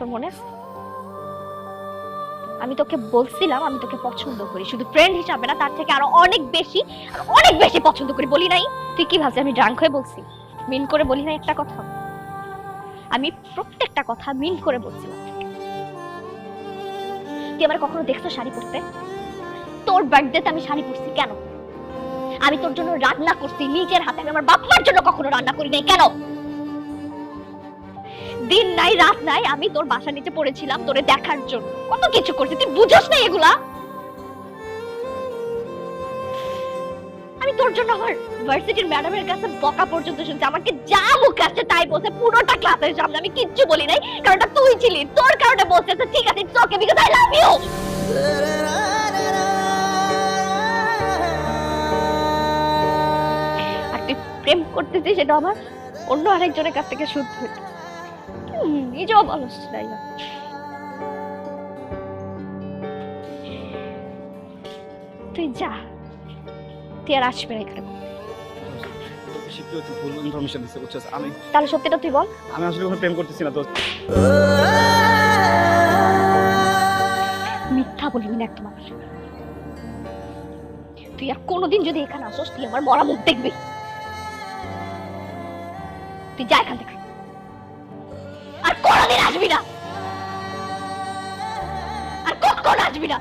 তোর মনে আছে? আমি তোকে বলছিলাম আমি তোকে পছন্দ করি, শুধু ফ্রেন্ড হিসাবে না, তার থেকে আরো অনেক বেশি পছন্দ করি। বলি নাই? তুই কি ভাবছিস আমি ড্রাঙ্ক হয়ে বলছি? মিন করে বলি নাই একটা কথা? আমি প্রত্যেকটা কথা মিন করে বলছিলাম। তুই আমার কখনো দেখছো শাড়ি পরতে? তোর বার্থডেতে আমি শাড়ি পরছি কেন? আমি তোর জন্য রান্না করছি নিজের হাতে, আমি আমার বাপ মার জন্য কখনো রান্না করি নাই কেন? দিন নাই রাত নাই আমি তোর বাসা নিচে পড়েছিলাম তোরে দেখার জন্য, কত কিছু করছি, তুই বুঝোস না এগুলা? আমি তোর জন্য আমার ভার্সিটির ম্যাডামের কাছে বকা পর্যন্ত শুনছি, আমাকে যা মুখ আসছে তাই বলছে পুরোটা ক্লাসের সামনে, আমি কিচ্ছু বলি নাই, কারণ এটা তুই ছিলি, তোর কারণে বলছে ঠিক আছে it's okay because I love you. আর তুই প্রেম করতেছিস সেটা আমার অন্য আরেকজনের কাছ থেকে শুদ্ধ হইতো, নিজেও বলস তাই না? তুই যা, তুই আর আসবে না এখানে। ভুল ইনফরমেশন দিছে বুঝছস? তাহলে সত্যিটা তুই বল। আমি আসলে কোনো প্রেম করতেছি না দোস্ত। মিথ্যা বলবি না একদম আমার। তুই আর কোনোদিন যদি এখানে আসোস তুই আমার মরা মুখ দেখবি। তুই যা এখান থেকে, আর কোনোদিন আসবি না, আর কখন আসবি না।